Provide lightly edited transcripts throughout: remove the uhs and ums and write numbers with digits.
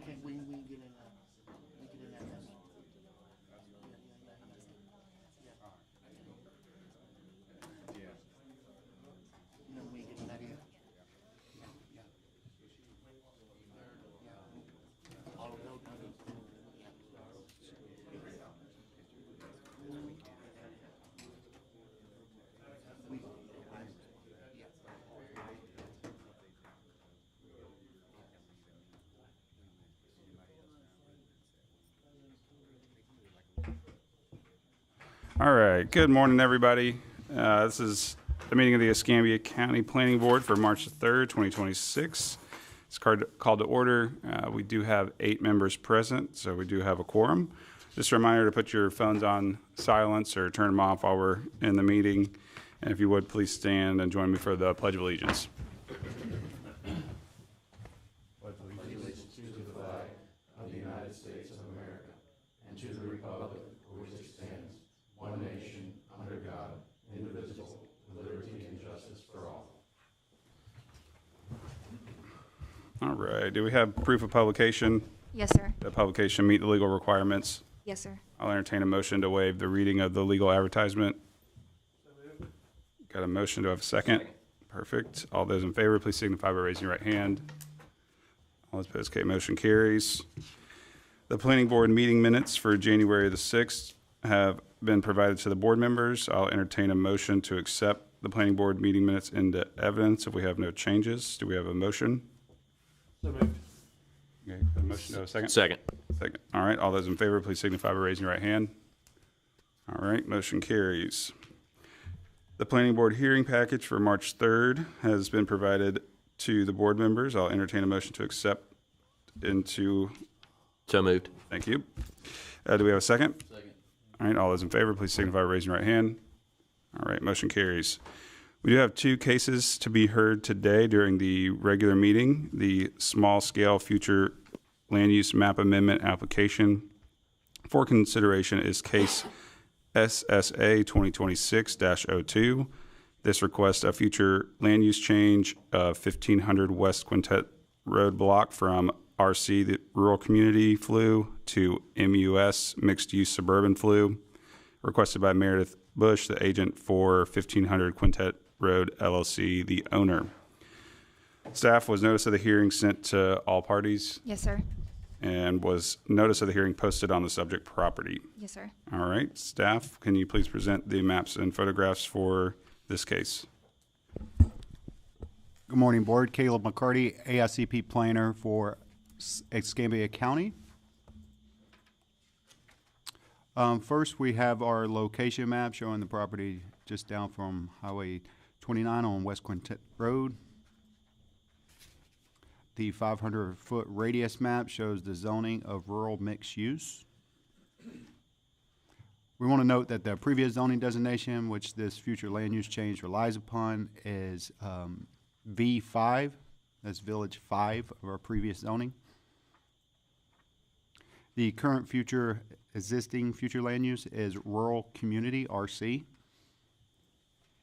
can't, we can get in that. We get in that mess. Yeah. No, we get in that here. Yeah. All of those. All right. Good morning, everybody. This is the meeting of the Escambia County Planning Board for March 3rd, 2026. It's called to order. We do have 8 members present, so we do have a quorum. Just a reminder to put your phones on silence or turn them off while we're in the meeting. And if you would, please stand and join me for the Pledge of Allegiance. All right. Do we have proof of publication? Yes, sir. The publication meet the legal requirements? Yes, sir. I'll entertain a motion to waive the reading of the legal advertisement. Got a motion. Do I have a second? Perfect. All those in favor, please signify by raising your right hand. All opposed, okay, motion carries. The planning board meeting minutes for January the 6th have been provided to the board members. I'll entertain a motion to accept the planning board meeting minutes into evidence if we have no changes. Do we have a motion? So moved. Okay, a motion to a second? Second. Second. All right, all those in favor, please signify by raising your right hand. All right, motion carries. The planning board hearing package for March 3rd has been provided to the board members. I'll entertain a motion to accept into, So moved. thank you. Do we have a second? Second. All right, all those in favor, please signify by raising your right hand. All right, motion carries. We do have 2 cases to be heard today during the regular meeting. The small-scale future land use map amendment application for consideration is case SSA 2026-02. This requests a future land use change of 1500 West Quintet Road block from RC, the rural community flu, to MUS, mixed use suburban flu, requested by Meredith Bush, the agent for 1500 Quintet Road LLC, the owner. Staff was notice of the hearing sent to all parties Yes, sir. and was notice of the hearing posted on the subject property. Yes, sir. All right, staff, can you please present the maps and photographs for this case? Good morning, Board. Caleb McCarty, AICP planner for Escambia County. First, we have our location map showing the property just down from Highway 29 on West Quintet Road. The 500-foot radius map shows the zoning of rural mixed use. We want to note that the previous zoning designation, which this future land use change relies upon, is V5. That's Village 5 of our previous zoning. The current existing future land use is rural community, RC.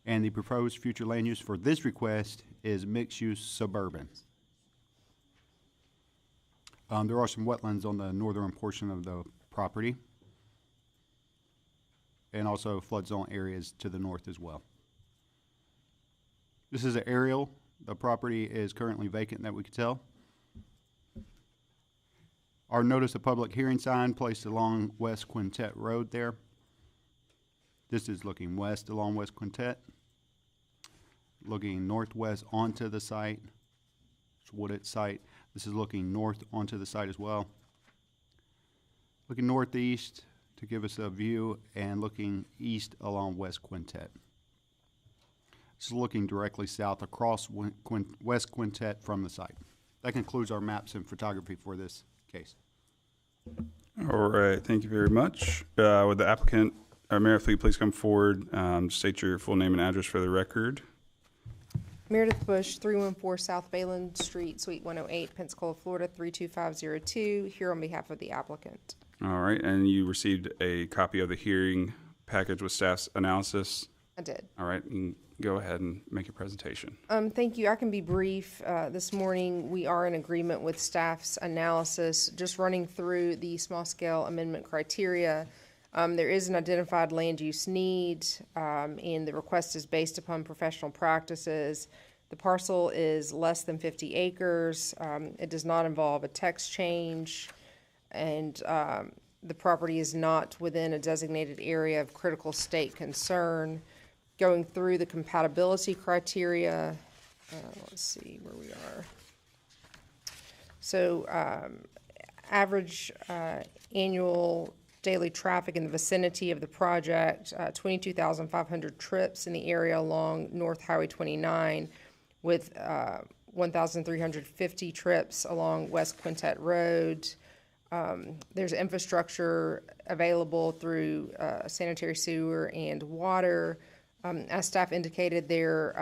And the proposed future land use for this request is mixed use suburban. There are some wetlands on the northern portion of the property, and also flood zone areas to the north as well. This is an aerial. The property is currently vacant that we can tell. Our notice of public hearing sign placed along West Quintet Road there. This is looking west along West Quintet. Looking northwest onto the site. It's a wooded site. This is looking north onto the site as well. Looking northeast to give us a view, and looking east along West Quintet. This is looking directly south across West Quintet from the site. That concludes our maps and photography for this case. All right, thank you very much. Would the applicant, Meredith, will you please come forward, state your full name and address for the record? Meredith Bush, 314 South Bayland Street, Suite 108, Pensacola, Florida, 32502, here on behalf of the applicant. All right, and you received a copy of the hearing package with staff's analysis? I did. All right, you can go ahead and make your presentation. Thank you. I can be brief. This morning, we are in agreement with staff's analysis, just running through the small-scale amendment criteria. There is an identified land use need, and the request is based upon professional practices. The parcel is less than 50 acres. It does not involve a text change, and the property is not within a designated area of critical state concern. Going through the compatibility criteria, let's see where we are. So, average annual daily traffic in the vicinity of the project, 22,500 trips in the area along North Highway 29, with 1,350 trips along West Quintet Road. There's infrastructure available through sanitary sewer and water. As staff indicated, there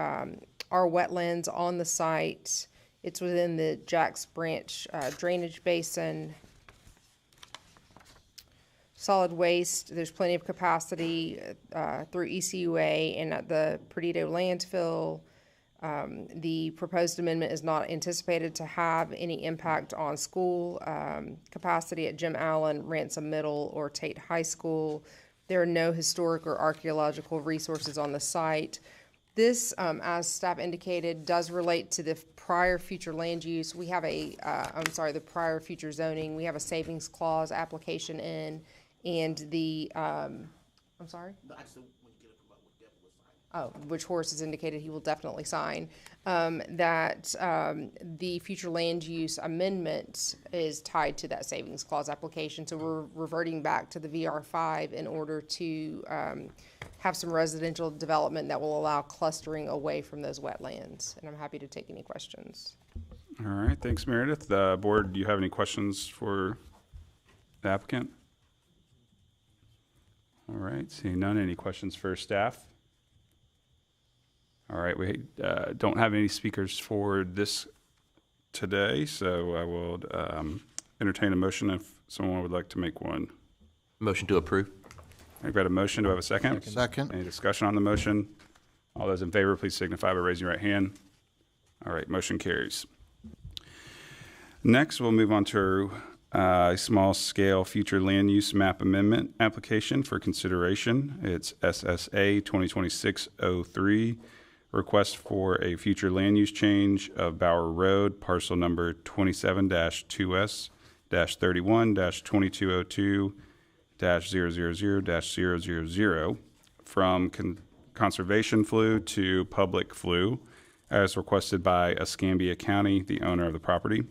are wetlands on the site. It's within the Jacks Branch drainage basin. Solid waste, there's plenty of capacity through ECUA and at the Perdido landfill. The proposed amendment is not anticipated to have any impact on school capacity at Jim Allen, Ransom Middle, or Tate High School. There are no historic or archaeological resources on the site. This, as staff indicated, does relate to the prior future land use. We have the prior future zoning. We have a savings clause application in, and the, I'm sorry? No, I just when you get it from what Devin was saying. Oh, which Horace has indicated he will definitely sign, that the future land use amendment is tied to that savings clause application. So we're reverting back to the VR5 in order to have some residential development that will allow clustering away from those wetlands. And I'm happy to take any questions. All right, thanks, Meredith. Board, do you have any questions for the applicant? All right, seeing none, any questions for staff? All right, we don't have any speakers for this today, so I will entertain a motion if someone would like to make one. Motion to approve. I've got a motion. Do I have a second? Second. Any discussion on the motion? All those in favor, please signify by raising your right hand. All right, motion carries. Next, we'll move on to a small-scale future land use map amendment application for consideration. It's SSA 2026-03, request for a future land use change of Bower Road, parcel number 27-2S-31-2202-000-000 from conservation flue to public flue, as requested by Escambia County, the owner of the property.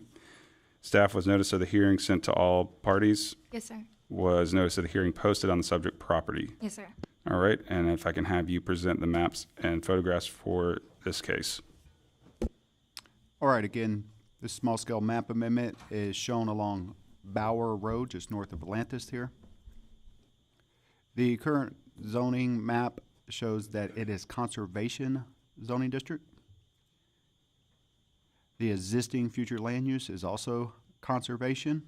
Staff was notice of the hearing sent to all parties. Yes, sir. Was notice of the hearing posted on the subject property. Yes, sir. All right, and if I can have you present the maps and photographs for this case. All right, again, this small-scale map amendment is shown along Bower Road, just north of Atlantis here. The current zoning map shows that it is conservation zoning district. The existing future land use is also conservation.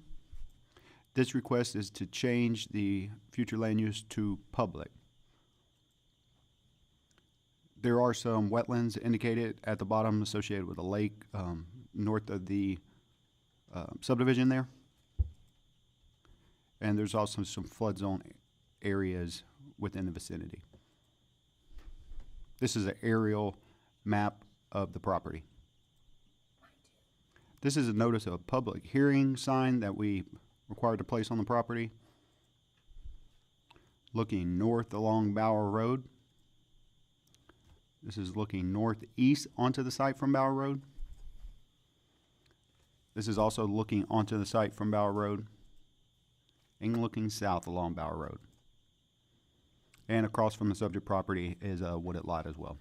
This request is to change the future land use to public. There are some wetlands indicated at the bottom associated with a lake north of the subdivision there. And there's also some flood zone areas within the vicinity. This is an aerial map of the property. This is a notice of public hearing sign that we required to place on the property. Looking north along Bower Road. This is looking northeast onto the site from Bower Road. This is also looking onto the site from Bower Road and looking south along Bower Road. And across from the subject property is a wooded lot as well.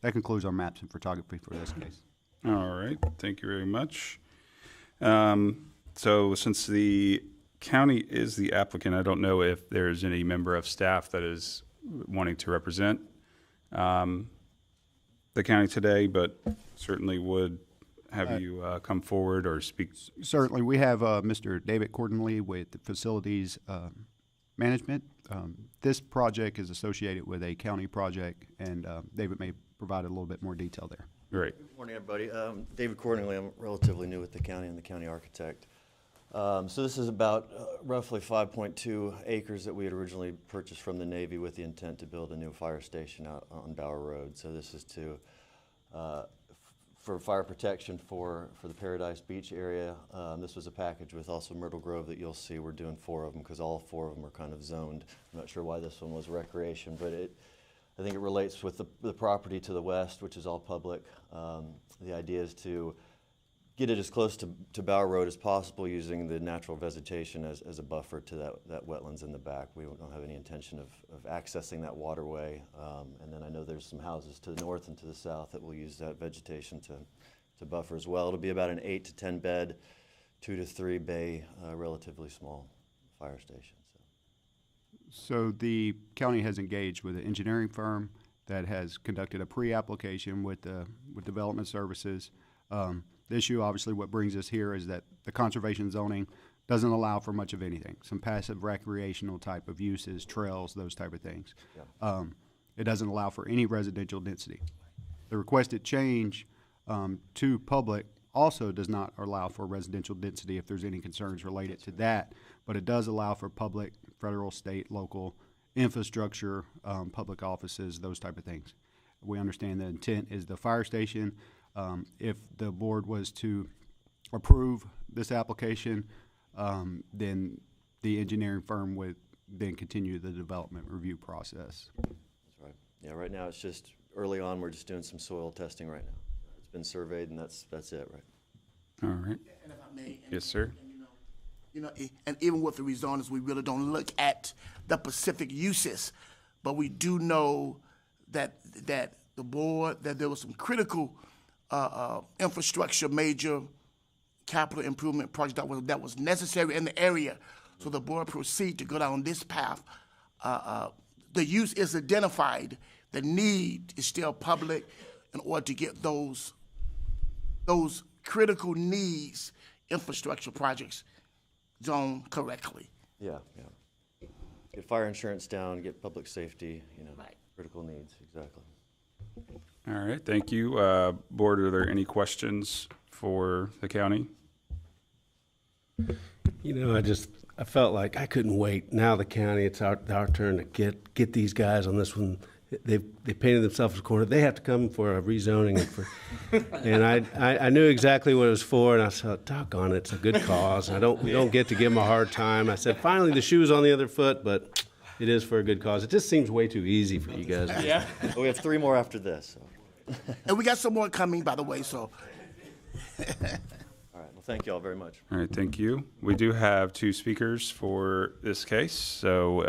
That concludes our maps and photography for this case. All right, thank you very much. So since the county is the applicant, I don't know if there's any member of staff that is wanting to represent the county today, but certainly would have you come forward or speak. Certainly, we have Mr. David Cordonley with the Facilities Management. This project is associated with a county project, and David may provided a little bit more detail there. Great. Good morning, everybody. David Cordingley. I'm relatively new with the county and the county architect. So this is about roughly 5.2 acres that we had originally purchased from the Navy with the intent to build a new fire station out on Bower Road. So this is to for fire protection for the Paradise Beach area. This was a package with also Myrtle Grove that you'll see. We're doing 4 of them because all 4 of them are kind of zoned. I'm not sure why this one was recreation, but I think it relates with the property to the west, which is all public. The idea is to get it as close to Bower Road as possible using the natural vegetation as a buffer to that wetlands in the back. We don't have any intention of accessing that waterway. And then I know there's some houses to the north and to the south that will use that vegetation to buffer as well. It'll be about an 8 to 10 bed, 2 to 3 bay, relatively small fire station. So the county has engaged with an engineering firm that has conducted a pre-application with Development Services. The issue, obviously, what brings us here is that the conservation zoning doesn't allow for much of anything. Some passive recreational type of uses, trails, those type of things. Yeah. It doesn't allow for any residential density. The requested change to public also does not allow for residential density if there's any concerns related to that, but it does allow for public, federal, state, local infrastructure, public offices, those type of things. We understand the intent is the fire station. If the board was to approve this application, then the engineering firm would then continue the development review process. That's right. Yeah, right now it's just early on. We're just doing some soil testing right now. It's been surveyed, and that's it, right? All right. And if I may, Yes, sir. And even with the rezonings, we really don't look at the specific uses, but we do know that the board, that there was some critical infrastructure, major capital improvement project that was necessary in the area. So the board proceed to go down this path. The use is identified. The need is still public in order to get those critical needs infrastructure projects zoned correctly. Yeah. Get fire insurance down, get public safety, Right. critical needs, exactly. All right, thank you. Board, are there any questions for the county? I felt like I couldn't wait. Now the county, it's our turn to get these guys on this one. They painted themselves a corner. They have to come for a rezoning, and I knew exactly what it was for, and I said, doggone it, it's a good cause. We don't get to give them a hard time. I said, finally the shoe's on the other foot, but it is for a good cause. It just seems way too easy for you guys. Yeah. Well, we have 3 more after this. So. And we got some more coming, by the way, so. All right, well, thank you all very much. All right, thank you. We do have 2 speakers for this case. So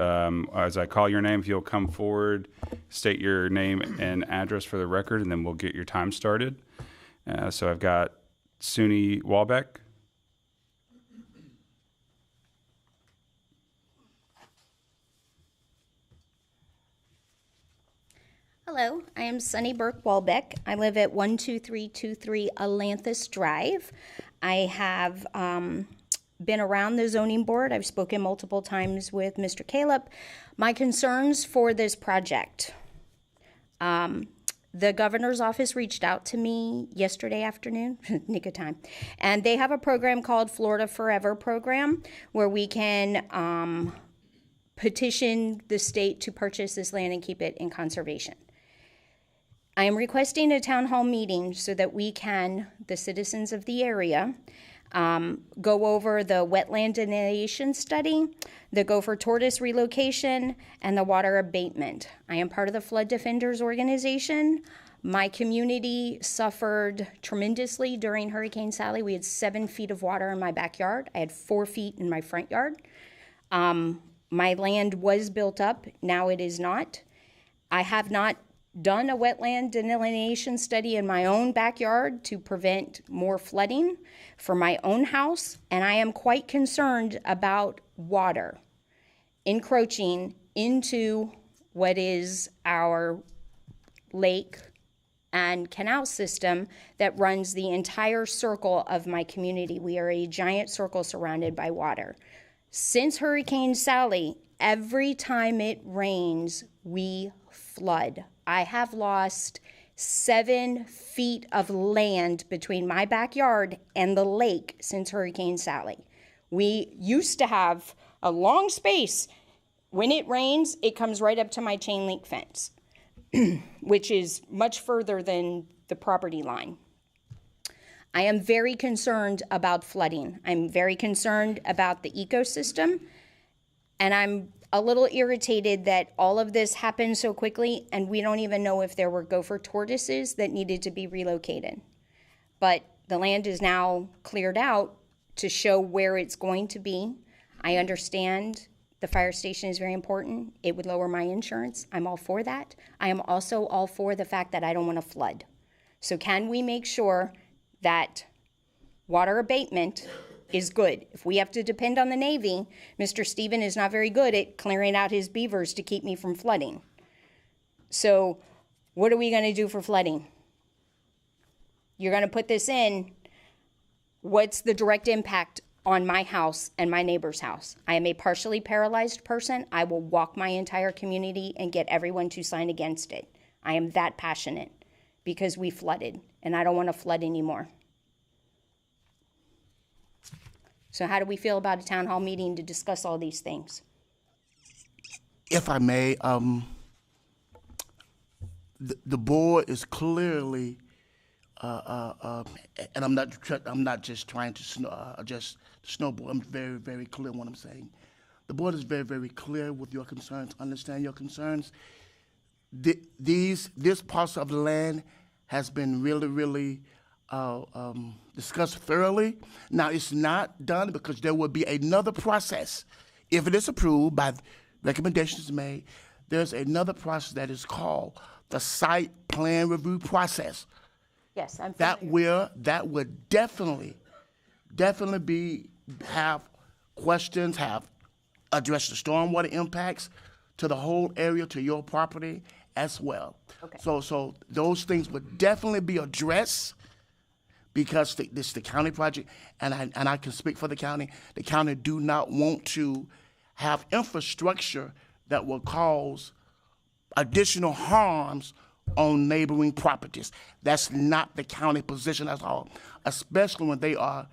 as I call your name, if you'll come forward, state your name and address for the record, and then we'll get your time started. So I've got Suni Walbeck. Hello, I am Sunny Burke Walbeck. I live at 12323 Alanthus Drive. I have been around the zoning board. I've spoken multiple times with Mr. Caleb. My concerns for this project. The governor's office reached out to me yesterday afternoon, nick of time, and they have a program called Florida Forever program where we can petition the state to purchase this land and keep it in conservation. I am requesting a town hall meeting so that we can, the citizens of the area, go over the wetland delineation study, the gopher tortoise relocation, and the water abatement. I am part of the Flood Defenders Organization. My community suffered tremendously during Hurricane Sally. We had 7 feet of water in my backyard. I had 4 feet in my front yard. My land was built up. Now it is not. I have not done a wetland delineation study in my own backyard to prevent more flooding for my own house, and I am quite concerned about water encroaching into what is our lake and canal system that runs the entire circle of my community. We are a giant circle surrounded by water. Since Hurricane Sally, every time it rains, we flood. I have lost 7 feet of land between my backyard and the lake since Hurricane Sally. We used to have a long space. When it rains, it comes right up to my chain link fence, which is much further than the property line. I am very concerned about flooding. I'm very concerned about the ecosystem, and I'm a little irritated that all of this happened so quickly and we don't even know if there were gopher tortoises that needed to be relocated. But the land is now cleared out to show where it's going to be. I understand the fire station is very important. It would lower my insurance. I'm all for that. I am also all for the fact that I don't want to flood. So can we make sure that water abatement is good? If we have to depend on the Navy, Mr. Stephen is not very good at clearing out his beavers to keep me from flooding. So what are we going to do for flooding? You're going to put this in. What's the direct impact on my house and my neighbor's house? I am a partially paralyzed person. I will walk my entire community and get everyone to sign against it. I am that passionate because we flooded, and I don't want to flood anymore. So how do we feel about a town hall meeting to discuss all these things? If I may, the board is clearly, and I'm not just trying to just snowball. I'm very, very clear on what I'm saying. The board is very, very clear with your concerns. Understand your concerns. This parcel of the land has been really, really discussed thoroughly. Now, it's not done because there will be another process. If it is approved by recommendations made, there's another process that is called the site plan review process. Yes, I'm That would definitely have questions, have addressed the stormwater impacts to the whole area, to your property as well. Okay. So those things would definitely be addressed because this is the county project, and I can speak for the county. The county do not want to have infrastructure that will cause additional harms on neighboring properties. That's not the county position at all, especially when they are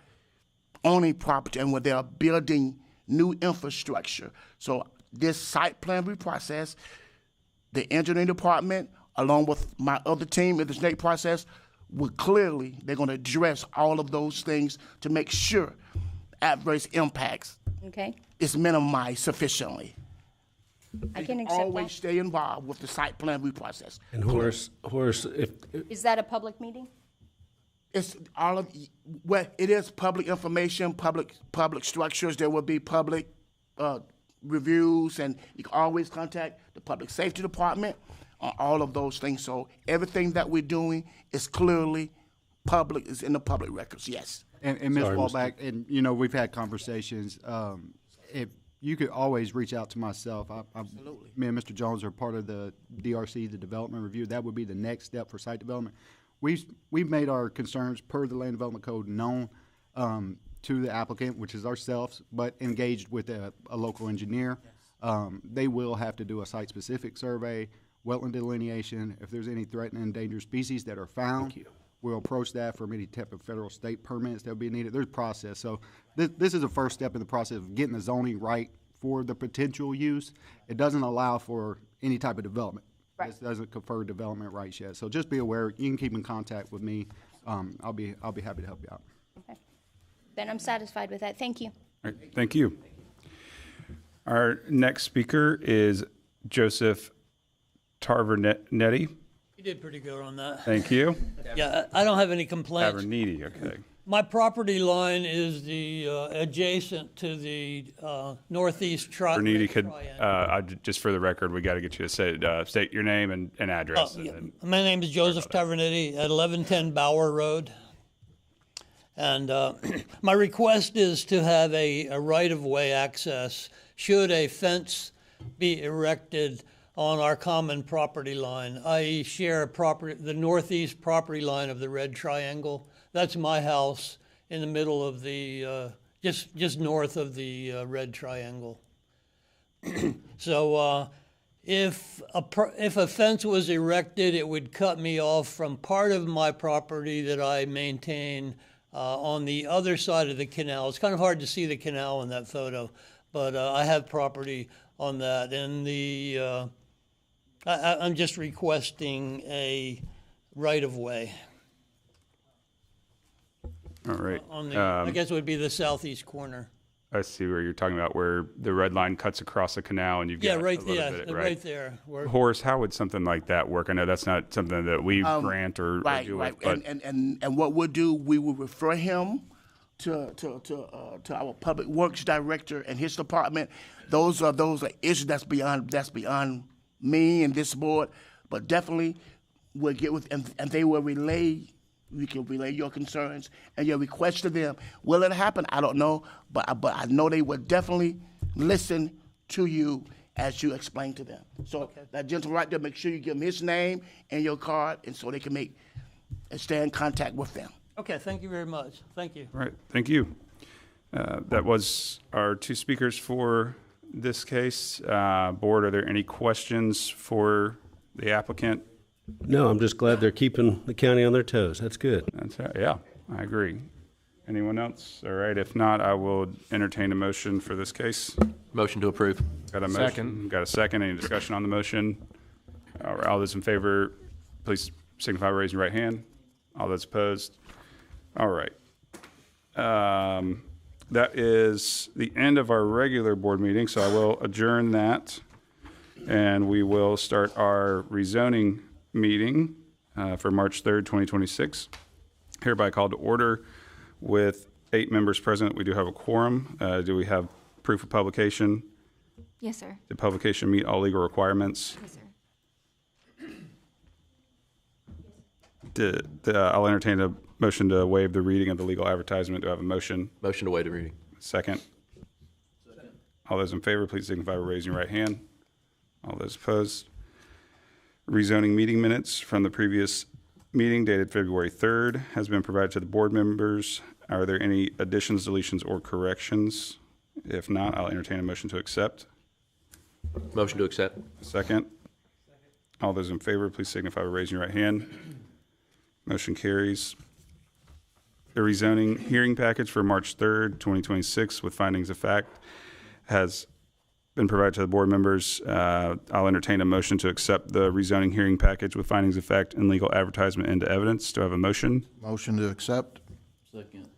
owning property and when they are building new infrastructure. So this site plan review process, the engineering department, along with my other team in the snake process, they're going to address all of those things to make sure adverse impacts is minimized sufficiently. I can accept Always that. stay involved with the site plan review process. And Horace, if Is that a public meeting? It's all of, well, it is public information, public structures. There will be public reviews, and you can always contact the public safety department on all of those things. So everything that we're doing is clearly public, is in the public records, yes. And Ms. Sorry, Wallback, and you know, we've had conversations. If you could always reach out to myself. Absolutely. Me and Mr. Jones are part of the DRC, the development review. That would be the next step for site development. We've made our concerns per the Land Development Code known to the applicant, which is ourselves, but engaged with a local engineer. They will have to do a site-specific survey, wetland delineation. If there's any threatened and endangered species that are found, we'll approach that for any type of federal state permits that will be needed. There's a process. So this is the first step in the process of getting the zoning right for the potential use. It doesn't allow for any type of development. Right. This doesn't confer development rights yet. So just be aware. You can keep in contact with me. I'll be happy to help you out. Okay. Then I'm satisfied with that. Thank you. All right, thank you. Our next speaker is Joseph Tavernetti. You did pretty good on that. Thank you. Yeah, I don't have any complaints. Tavernetti, okay. My property line is the adjacent to the northeast Tavernetti, could, triangle. just for the record, we got to get you to state your name and address. Yeah. and then- My name is Joseph Tavernetti at 1110 Bower Road. And my request is to have a right-of-way access should a fence be erected on our common property line. I share the northeast property line of the red triangle. That's my house in the middle of the, just north of the red triangle. So if a fence was erected, it would cut me off from part of my property that I maintain on the other side of the canal. It's kind of hard to see the canal in that photo, but I have property on that, and I'm just requesting a right-of-way All right. on the, I guess it would be the southeast corner. I see where you're talking about where the red line cuts across the canal and you've Yeah, got right a little there, bit, right? right there. Where- Horace, how would something like that work? I know that's not something that we grant or Right, do right. it, but And what we'll do, we will refer him to our public works director and his department. Those are issues that's beyond me and this board. But definitely, we'll get with and they will relay. We can relay your concerns and your requests to them. Will it happen? I don't know, but I know they will definitely listen to you as you explain to them. So that gentleman right there, make sure you give him his name and your card, and so they can stay in contact with them. Okay, thank you very much. Thank you. all right, thank you. That was our two speakers for this case. Board, are there any questions for the applicant? No, I'm just glad they're keeping the county on their toes. That's good. Yeah, I agree. Anyone else? All right, if not, I will entertain a motion for this case. Motion to approve. Got a motion? Got a second? Any discussion on the motion? All right, all those in favor, please signify by raising your right hand. All those opposed? All right. That is the end of our regular board meeting, so I will adjourn that. And we will start our rezoning meeting for March 3rd, 2026. Hereby called to order with 8 members present. We do have a quorum. Do we have proof of publication? Yes, sir. Did publication meet all legal requirements? Yes, sir. I'll entertain a motion to waive the reading of the legal advertisement. Do I have a motion? Motion to waive the reading. Second? All those in favor, please signify by raising your right hand. All those opposed? Rezoning meeting minutes from the previous meeting dated February 3rd has been provided to the board members. Are there any additions, deletions, or corrections? If not, I'll entertain a motion to accept. Motion to accept. Second? All those in favor, please signify by raising your right hand. Motion carries. The rezoning hearing package for March 3rd, 2026 with findings of fact has been provided to the board members. I'll entertain a motion to accept the rezoning hearing package with findings of fact and legal advertisement into evidence. Do I have a motion? Motion to accept. Second.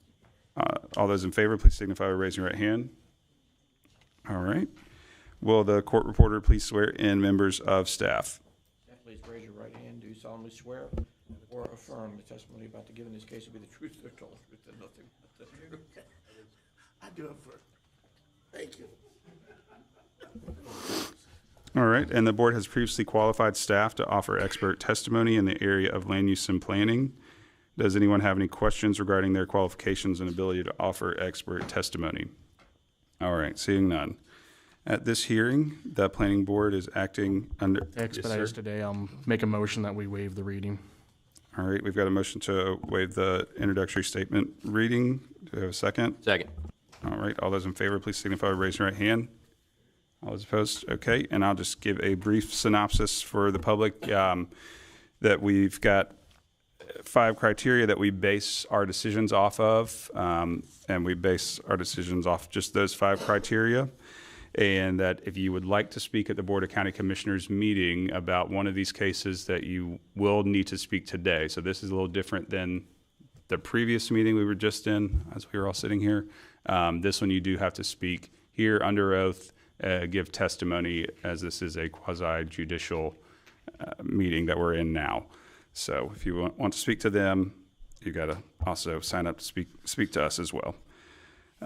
All those in favor, please signify by raising your right hand. All right. Will the court reporter please swear in members of staff? Please raise your right hand. Do you solemnly swear or affirm the testimony about to give in this case will be the truth, the whole truth, and nothing but the truth? I do it first. Thank you. All right, and the board has previously qualified staff to offer expert testimony in the area of land use and planning. Does anyone have any questions regarding their qualifications and ability to offer expert testimony? All right, seeing none. At this hearing, the planning board is acting under. To expedite us today, I'll make a motion that we waive the reading. All right, we've got a motion to waive the introductory statement reading. Do we have a second? Second. All right, all those in favor, please signify by raising your right hand. All those opposed? Okay, and I'll just give a brief synopsis for the public that we've got 5 criteria that we base our decisions off of, and we base our decisions off just those 5 criteria. And that if you would like to speak at the Board of County Commissioners meeting about one of these cases, that you will need to speak today. So this is a little different than the previous meeting we were just in, as we were all sitting here. This one you do have to speak here under oath, give testimony, as this is a quasi-judicial meeting that we're in now. So if you want to speak to them, you got to also sign up to speak to us as well.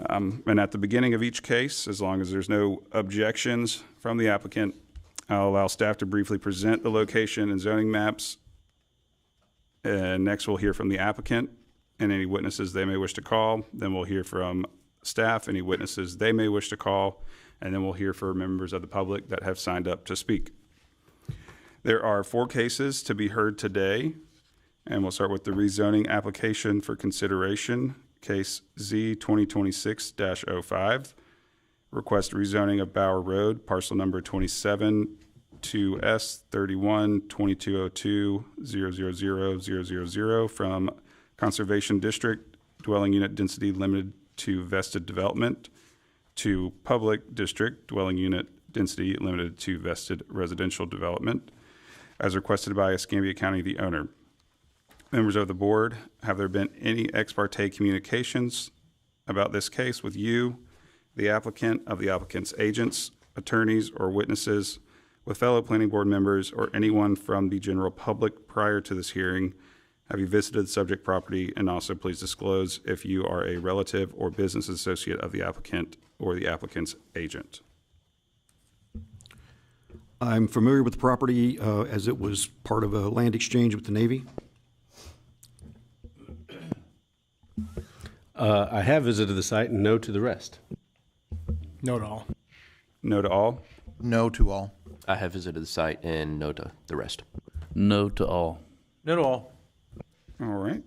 And at the beginning of each case, as long as there's no objections from the applicant, I'll allow staff to briefly present the location and zoning maps. And next we'll hear from the applicant and any witnesses they may wish to call. Then we'll hear from staff, any witnesses they may wish to call, and then we'll hear from members of the public that have signed up to speak. There are 4 cases to be heard today, and we'll start with the rezoning application for consideration. Case Z 2026-05, request rezoning of Bower Road, parcel number 27 to S31-2202-000-000 from Conservation District Dwelling Unit Density Limited to Vested Development to Public District Dwelling Unit Density Limited to Vested Residential Development, as requested by Escambia County, the owner. Members of the board, have there been any ex parte communications about this case with you, the applicant, of the applicant's agents, attorneys, or witnesses, with fellow planning board members, or anyone from the general public prior to this hearing? Have you visited the subject property? And also please disclose if you are a relative or business associate of the applicant or the applicant's agent. I'm familiar with the property as it was part of a land exchange with the Navy. I have visited the site and no to the rest. No to all. No to all? No to all. I have visited the site and no to the rest. No to all. No to all. All right.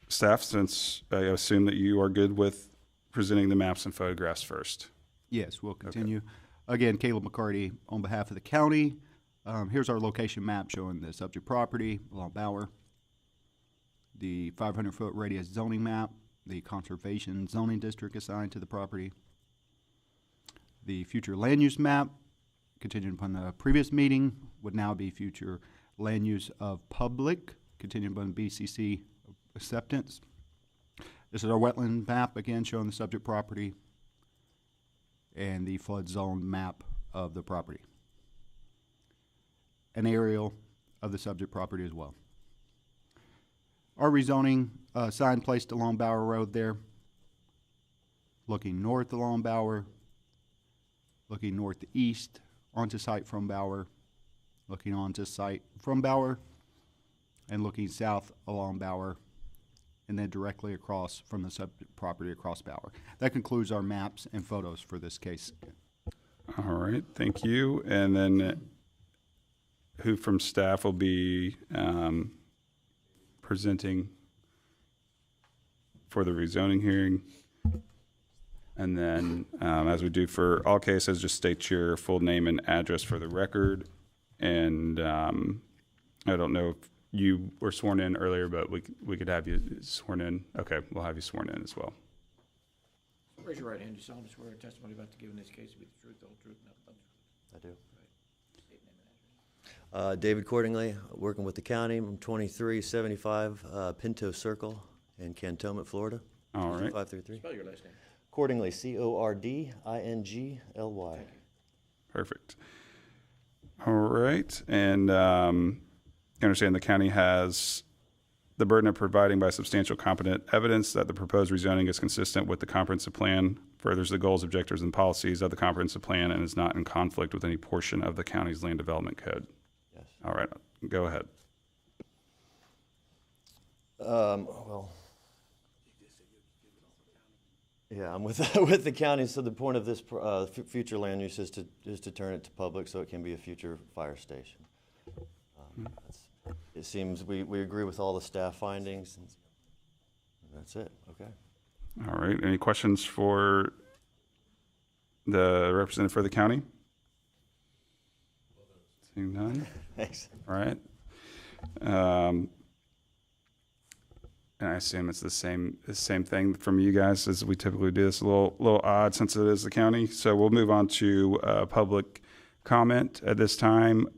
Staff, since I assume that you are good with presenting the maps and photographs first. Yes, we'll continue. Again, Caleb McCarty on behalf of the county. Here's our location map showing the subject property along Bower, the 500-foot radius zoning map, the conservation zoning district assigned to the property, the future land use map, contingent upon the previous meeting, would now be future land use of public, contingent upon BCC acceptance. This is our wetland map, again, showing the subject property and the flood zone map of the property. An aerial of the subject property as well. Our rezoning sign placed along Bower Road there, looking north along Bower, looking northeast onto site from Bower, looking onto site from Bower, and looking south along Bower, and then directly across from the subject property across Bower. That concludes our maps and photos for this case. All right, thank you. And then who from staff will be presenting for the rezoning hearing? And then, as we do for all cases, just state your full name and address for the record. And I don't know if you were sworn in earlier, but we could have you sworn in. Okay, we'll have you sworn in as well. Raise your right hand. Do you solemnly swear a testimony about to give in this case to be the truth, the whole truth, and nothing but the truth? I do. David Cordingley, working with the county. I'm 2375 Pinto Circle in Cantonment, Florida. All right. 533. Spell your last name. Cordingley, Cordingly. Perfect. All right. And you understand the county has the burden of providing by substantial competent evidence that the proposed rezoning is consistent with the comprehensive plan, furthers the goals, objectives, and policies of the comprehensive plan, and is not in conflict with any portion of the county's land development code. Yes. All right. Go ahead. Well, yeah, I'm with with the county. So the point of this future land use is to turn it to public, so it can be a future fire station. It seems we agree with all the staff findings. And that's it. Okay. All right. Any questions for the representative for the county? Seeing none. Thanks. All right. And I assume it's the same thing from you guys as we typically do. It's a little odd since it is the county. So we'll move on to public comment at this time.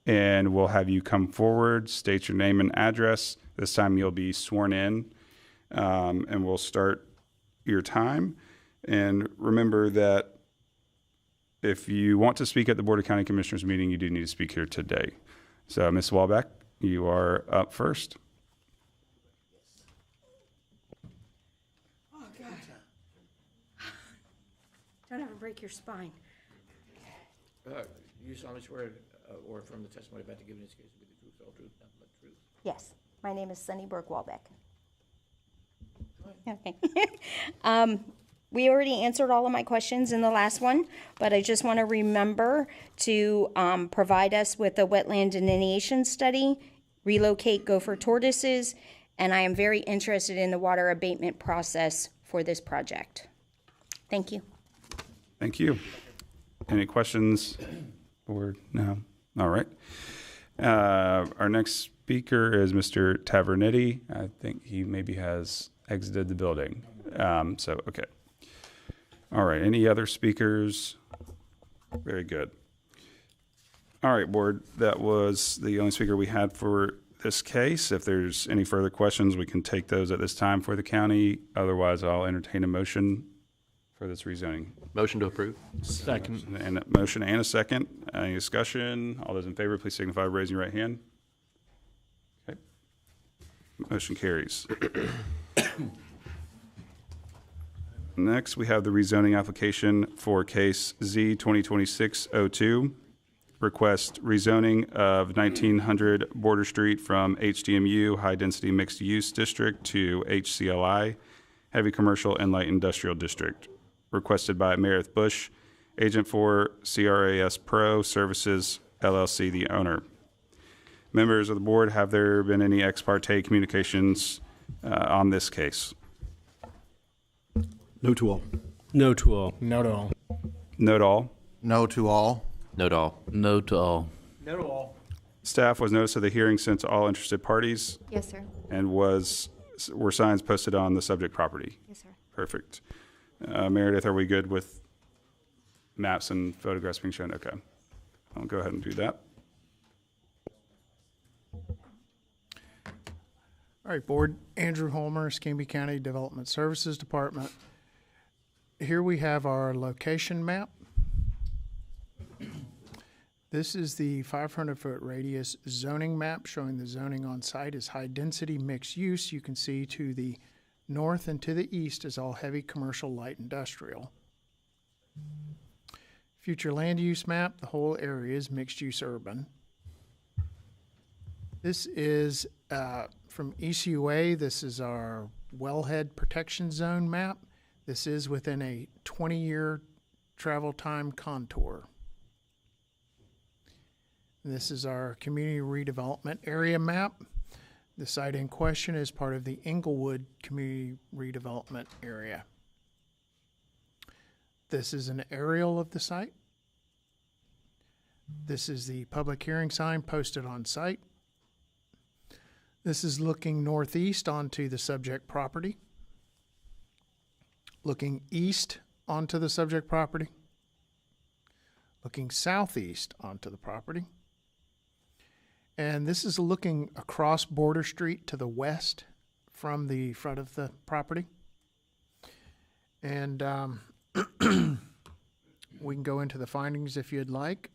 And we'll have you come forward, state your name and address. This time you'll be sworn in, and we'll start your time. And remember that if you want to speak at the Board of County Commissioners meeting, you do need to speak here today. So, Ms. Walbeck, you are up first. Oh, God. Don't ever break your spine. You solemnly swear or affirm the testimony about to give in this case to be the truth, the whole truth, nothing but the truth? Yes, my name is Sunny Burke Walbeck. Okay. We already answered all of my questions in the last one, but I just want to remember to provide us with a wetland delineation study, relocate gopher tortoises, and I am very interested in the water abatement process for this project. Thank you. Thank you. Any questions or no? All right. Our next speaker is Mr. Tavernetti. I think he maybe has exited the building. Okay. All right. Any other speakers? Very good. All right, board. That was the only speaker we had for this case. If there's any further questions, we can take those at this time for the county. Otherwise, I'll entertain a motion for this rezoning. Motion to approve. Second. And a motion and a second. Any discussion? All those in favor, please signify by raising your right hand. Okay. Motion carries. Next, we have the rezoning application for case Z 2026-02. Request rezoning of 1900 Border Street from HDMU, High Density Mixed Use District, to HCLI, Heavy Commercial and Light Industrial District. Requested by Meredith Bush, agent for CRAS Pro Services, LLC, the owner. Members of the board, have there been any ex parte communications on this case? No to all. No to all. No to all. No to all. No to all. No to all. No to all. No to all. Staff was notice of the hearing sent to all interested parties. Yes, sir. And were signs posted on the subject property? Yes, sir. Perfect. Meredith, are we good with maps and photographs being shown? Okay. I'll go ahead and do that. All right, board. Andrew Holmer, Escambia County Development Services Department. Here we have our location map. This is the 500-foot radius zoning map showing the zoning on site is high-density mixed use. You can see to the north and to the east is all heavy commercial, light industrial. Future land use map, the whole area is mixed-use urban. This is from ECUA. This is our wellhead protection zone map. This is within a 20-year travel time contour. This is our community redevelopment area map. The site in question is part of the Englewood Community Redevelopment Area. This is an aerial of the site. This is the public hearing sign posted on site. This is looking northeast onto the subject property. Looking east onto the subject property. Looking southeast onto the property. And this is looking across Border Street to the west from the front of the property. And we can go into the findings if you'd like.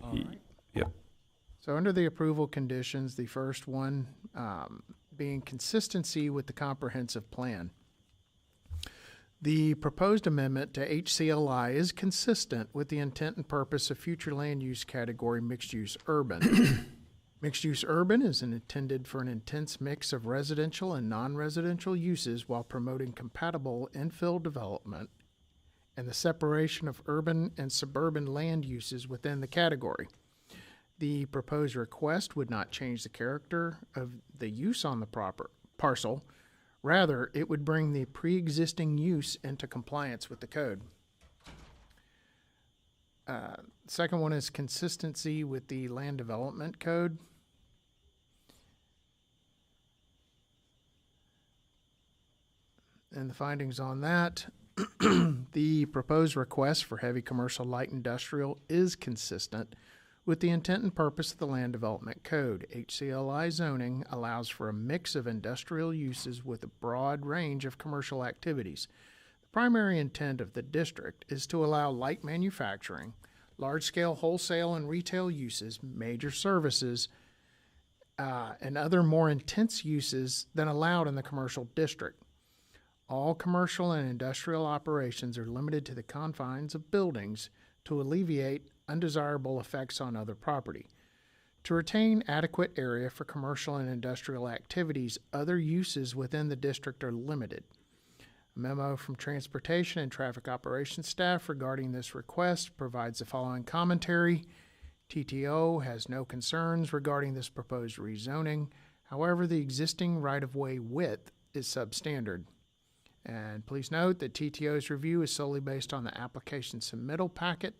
All right. Yep. So under the approval conditions, the first one being consistency with the comprehensive plan. The proposed amendment to HCLI is consistent with the intent and purpose of future land use category mixed-use urban. Mixed-use urban is intended for an intense mix of residential and non-residential uses while promoting compatible infill development and the separation of urban and suburban land uses within the category. The proposed request would not change the character of the use on the proper parcel. Rather, it would bring the pre-existing use into compliance with the code. Second one is consistency with the land development code. And the findings on that, the proposed request for heavy commercial light industrial is consistent with the intent and purpose of the Land Development Code. HCLI zoning allows for a mix of industrial uses with a broad range of commercial activities. The primary intent of the district is to allow light manufacturing, large-scale wholesale and retail uses, major services, and other more intense uses than allowed in the commercial district. All commercial and industrial operations are limited to the confines of buildings to alleviate undesirable effects on other property. To retain adequate area for commercial and industrial activities, other uses within the district are limited. A memo from Transportation and Traffic Operations staff regarding this request provides the following commentary. TTO has no concerns regarding this proposed rezoning. However, the existing right-of-way width is substandard. And please note that TTO's review is solely based on the application submittal packet,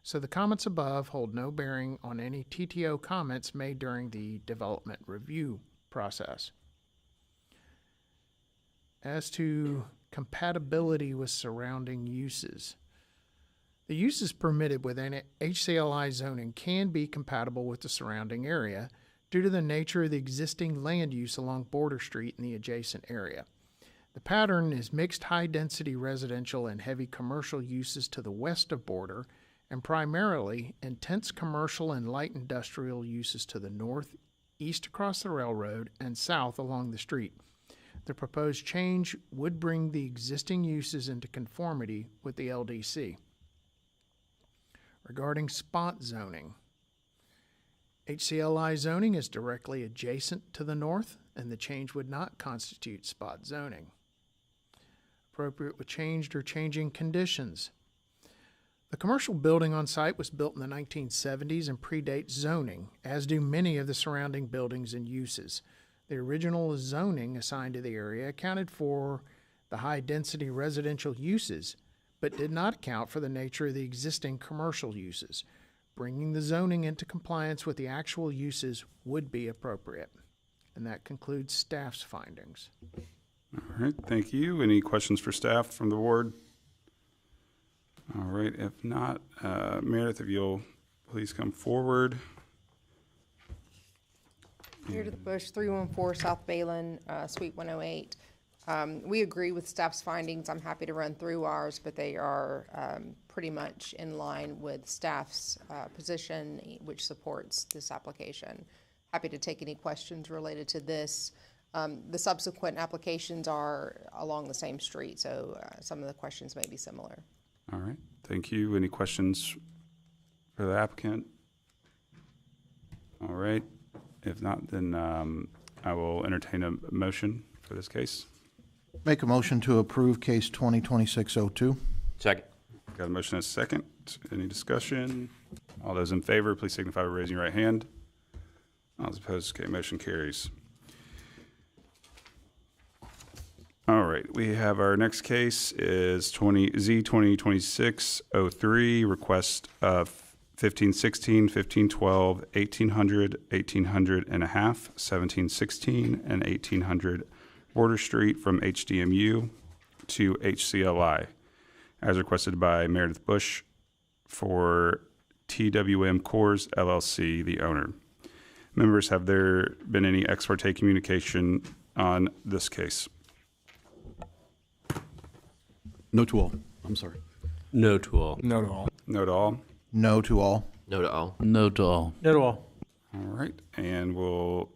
so the comments above hold no bearing on any TTO comments made during the development review process. As to compatibility with surrounding uses, the uses permitted within HCLI zoning can be compatible with the surrounding area due to the nature of the existing land use along Border Street and the adjacent area. The pattern is mixed high-density residential and heavy commercial uses to the west of Border, and primarily intense commercial and light industrial uses to the north, east across the railroad, and south along the street. The proposed change would bring the existing uses into conformity with the LDC. Regarding spot zoning, HCLI zoning is directly adjacent to the north, and the change would not constitute spot zoning. Appropriate with changed or changing conditions. The commercial building on site was built in the 1970s and predates zoning, as do many of the surrounding buildings and uses. The original zoning assigned to the area accounted for the high-density residential uses, but did not account for the nature of the existing commercial uses. Bringing the zoning into compliance with the actual uses would be appropriate. And that concludes staff's findings. All right, thank you. Any questions for staff from the board? All right, if not, Meredith, if you'll please come forward. Meredith Bush, 314 South Balin, Suite 108. We agree with staff's findings. I'm happy to run through ours, but they are pretty much in line with staff's position, which supports this application. Happy to take any questions related to this. The subsequent applications are along the same street, so some of the questions may be similar. All right, thank you. Any questions for the applicant? All right, if not, then I will entertain a motion for this case. Make a motion to approve case 2026-02. Second. Got a motion and a second. Any discussion? All those in favor, please signify by raising your right hand. All those opposed, okay, motion carries. All right, we have our next case is Z2026-03, request of 1516, 1512, 1800, 1800 and a half, 1716, and 1800 Border Street from HDMU to HCLI, as requested by Meredith Bush for TWM Cores LLC, the owner. Members, have there been any ex parte communication on this case? No to all. I'm sorry. No to all. No to all. No to all? No to all. No to all. No to all. No to all. All right, and we'll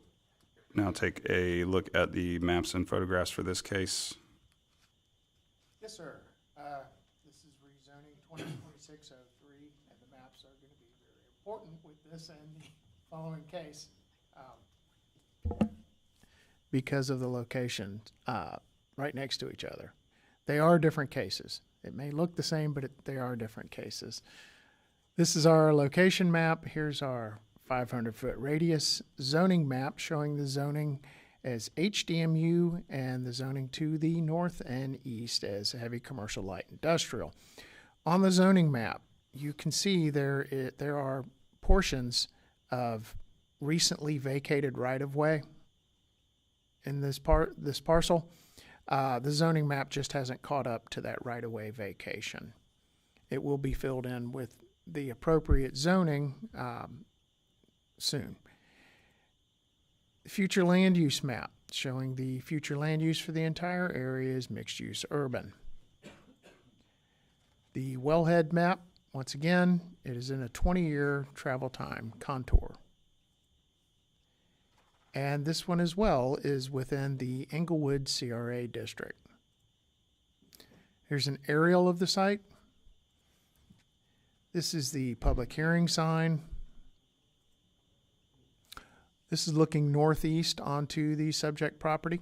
now take a look at the maps and photographs for this case. Yes, sir. This is rezoning 2026-03, and the maps are going to be very important with this and the following case because of the location right next to each other. They are different cases. It may look the same, but they are different cases. This is our location map. Here's our 500-foot radius zoning map showing the zoning as HDMU and the zoning to the north and east as heavy commercial light industrial. On the zoning map, you can see there are portions of recently vacated right-of-way in this parcel. The zoning map just hasn't caught up to that right-of-way vacation. It will be filled in with the appropriate zoning soon. Future land use map showing the future land use for the entire area is mixed use urban. The wellhead map, once again, it is in a 20-year travel time contour. And this one as well is within the Englewood CRA district. Here's an aerial of the site. This is the public hearing sign. This is looking northeast onto the subject property,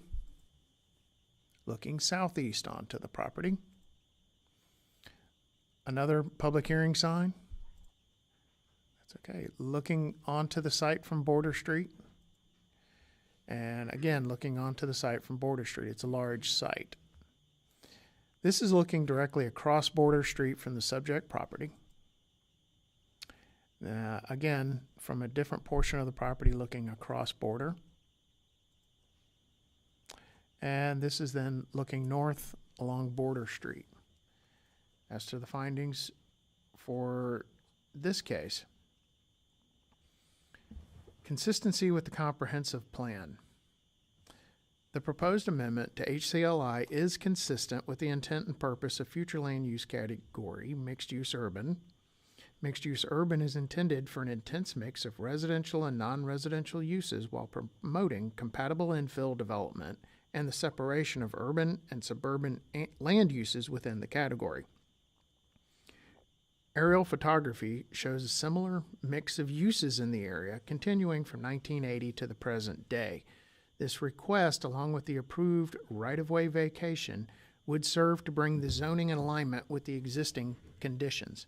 looking southeast onto the property. Another public hearing sign. That's okay. Looking onto the site from Border Street. And again, looking onto the site from Border Street. It's a large site. This is looking directly across Border Street from the subject property. Again, from a different portion of the property looking across border. And this is then looking north along Border Street. As to the findings for this case, consistency with the comprehensive plan. The proposed amendment to HCLI is consistent with the intent and purpose of future land use category, mixed-use urban. Mixed-use urban is intended for an intense mix of residential and non-residential uses while promoting compatible infill development and the separation of urban and suburban land uses within the category. Aerial photography shows a similar mix of uses in the area continuing from 1980 to the present day. This request, along with the approved right-of-way vacation, would serve to bring the zoning in alignment with the existing conditions.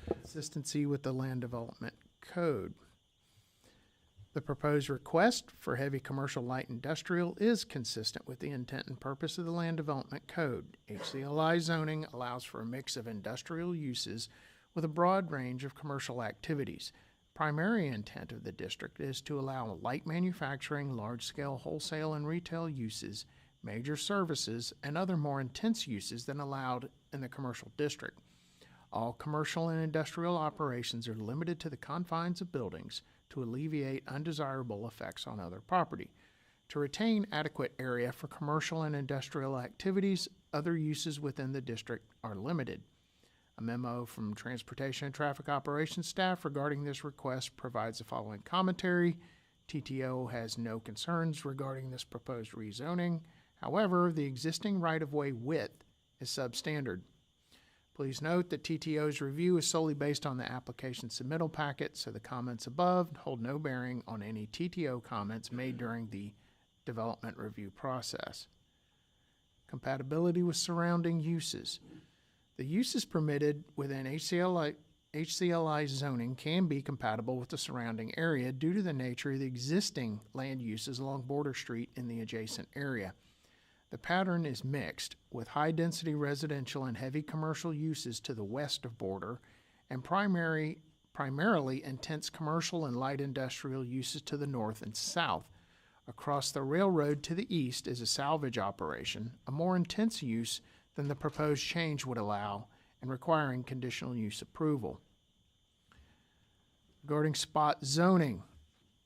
Consistency with the Land Development Code. The proposed request for heavy commercial light industrial is consistent with the intent and purpose of the Land Development Code. HCLI zoning allows for a mix of industrial uses with a broad range of commercial activities. Primary intent of the district is to allow light manufacturing, large-scale wholesale and retail uses, major services, and other more intense uses than allowed in the commercial district. All commercial and industrial operations are limited to the confines of buildings to alleviate undesirable effects on other property. To retain adequate area for commercial and industrial activities, other uses within the district are limited. A memo from Transportation and Traffic Operations staff regarding this request provides the following commentary. TTO has no concerns regarding this proposed rezoning. However, the existing right-of-way width is substandard. Please note that TTO's review is solely based on the application submittal packet, so the comments above hold no bearing on any TTO comments made during the development review process. Compatibility with surrounding uses. The uses permitted within HCLI zoning can be compatible with the surrounding area due to the nature of the existing land uses along Border Street in the adjacent area. The pattern is mixed, with high-density residential and heavy commercial uses to the west of Border, and primarily intense commercial and light industrial uses to the north and south. Across the railroad to the east is a salvage operation, a more intense use than the proposed change would allow, and requiring conditional use approval. Regarding spot zoning,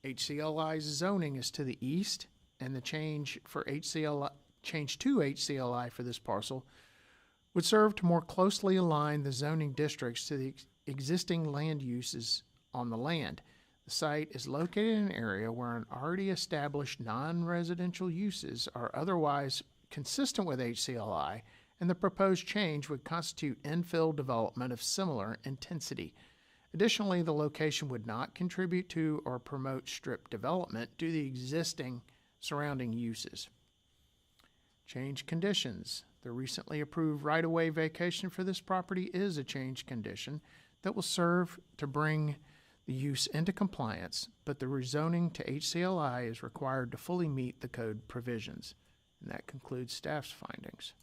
HCLI's zoning is to the east, and the change to HCLI for this parcel would serve to more closely align the zoning districts to the existing land uses on the land. The site is located in an area where an already established non-residential uses are otherwise consistent with HCLI, and the proposed change would constitute infill development of similar intensity. Additionally, the location would not contribute to or promote strip development due to the existing surrounding uses. Change conditions. The recently approved right-of-way vacation for this property is a change condition that will serve to bring the use into compliance, but the rezoning to HCLI is required to fully meet the code provisions. And that concludes staff's findings.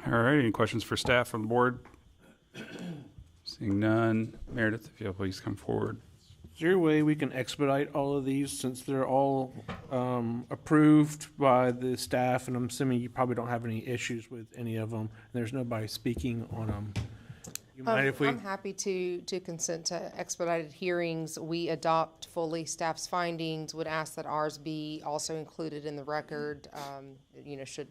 All right, any questions for staff from the board? Seeing none. Meredith, if you'll please come forward. Is there a way we can expedite all of these since they're all approved by the staff, and I'm assuming you probably don't have any issues with any of them, and there's nobody speaking on them? You mind if we? I'm happy to consent to expedited hearings. We adopt fully staff's findings, would ask that ours be also included in the record. Should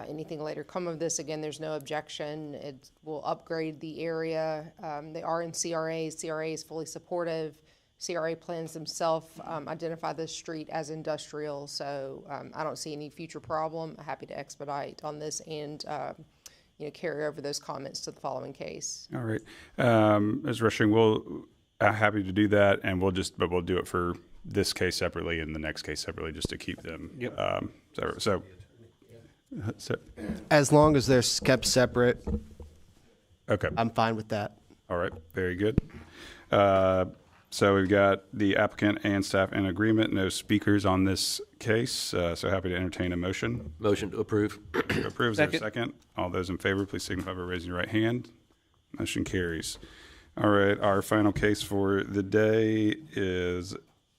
anything later come of this, again, there's no objection. It will upgrade the area. They are in CRA. CRA is fully supportive. CRA plans themselves identify this street as industrial, so I don't see any future problem. I'm happy to expedite on this and carry over those comments to the following case. All right. Ms. Rushing, we'll happy to do that, and we'll do it for this case separately and the next case separately, just to keep them. Yep. So as long as they're kept separate, okay, I'm fine with that. All right, very good. So we've got the applicant and staff in agreement, no speakers on this case. So happy to entertain a motion. Motion to approve. Approve, is there a second? All those in favor, please signify by raising your right hand. Motion carries. All right, our final case for the day is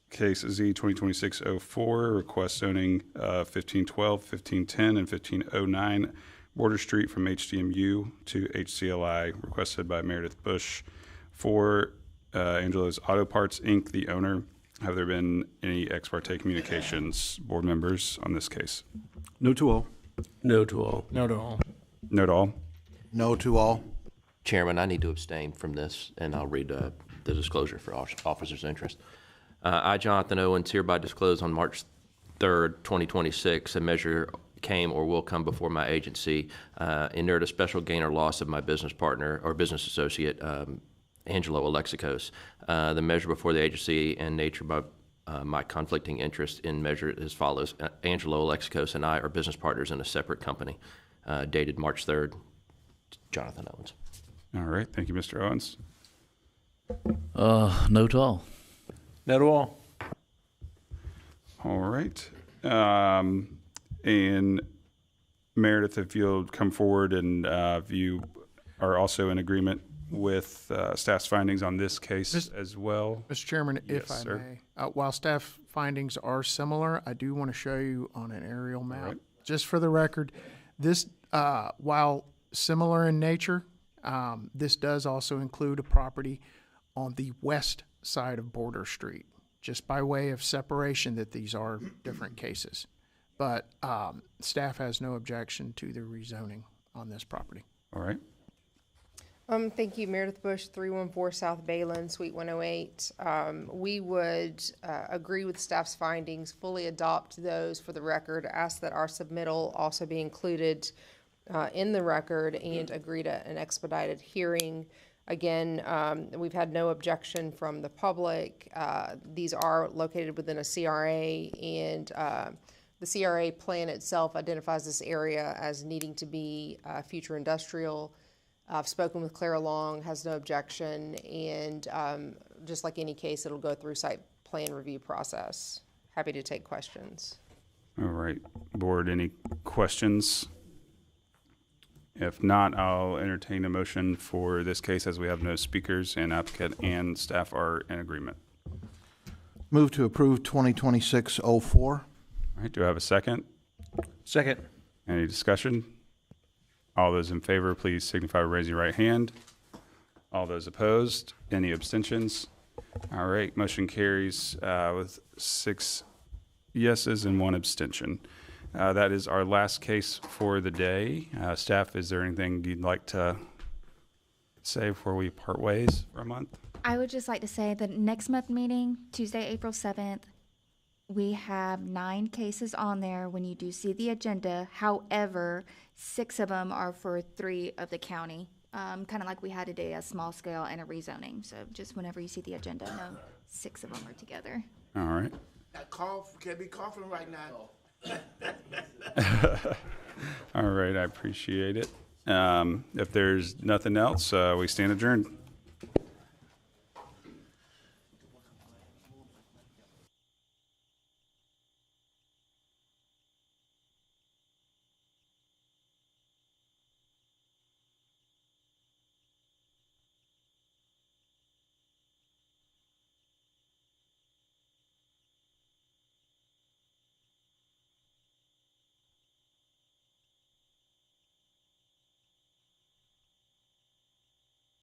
case Z 2026-04, request zoning 1512, 1510, and 1509 Border Street from HDMU to HCLI, requested by Meredith Bush for Angelo's Auto Parts, Inc., the owner. Have there been any ex parte communications, board members, on this case? No to all. No to all. No to all. No to all? No to all. Chairman, I need to abstain from this, and I'll read the disclosure for officers' interest. I, Jonathan Owens, hereby disclose on March 3rd, 2026, a measure came or will come before my agency, inert a special gain or loss of my business partner or business associate, Angelo Alexicos. The measure before the agency and nature by my conflicting interest in measure as follows. Angelo Alexicos and I are business partners in a separate company, dated March 3rd. Jonathan Owens. All right, thank you, Mr. Owens. No to all. No to all. All right. And Meredith, if you'll come forward and if you are also in agreement with staff's findings on this case as well. Mr. Chairman, if Yes, I sir. may, while staff findings are similar, I do want to show you on an aerial map. right. Just for the record, this, while similar in nature, this does also include a property on the west side of Border Street, just by way of separation that these are different cases. But staff has no objection to the rezoning on this property. All right. Thank you, Meredith Bush, 314 South Bayland, Suite 108. We would agree with staff's findings, fully adopt those for the record, ask that our submittal also be included in the record, and agree to an expedited hearing. Again, we've had no objection from the public. These are located within a CRA, and the CRA plan itself identifies this area as needing to be future industrial. I've spoken with Clara Long, has no objection, and just like any case, it'll go through site plan review process. Happy to take questions. All right. Board, any questions? If not, I'll entertain a motion for this case as we have no speakers and applicant and staff are in agreement. Move to approve 2026-04. All right. Do I have a second? Second. Any discussion? All those in favor, please signify by raising your right hand. All those opposed? Any abstentions? All right. Motion carries with 6 yeses and 1 abstention. That is our last case for the day. Staff, is there anything you'd like to say before we part ways for a month? I would just like to say the next month meeting, Tuesday, April 7th, we have 9 cases on there when you do see the agenda. However, 6 of them are for 3 of the county, kind of like we had today, a small scale and a rezoning. So just whenever you see the agenda, know 6 of them are together. All right. That cough, can't be coughing right now. All right. I appreciate it. If there's nothing else, we stand adjourned.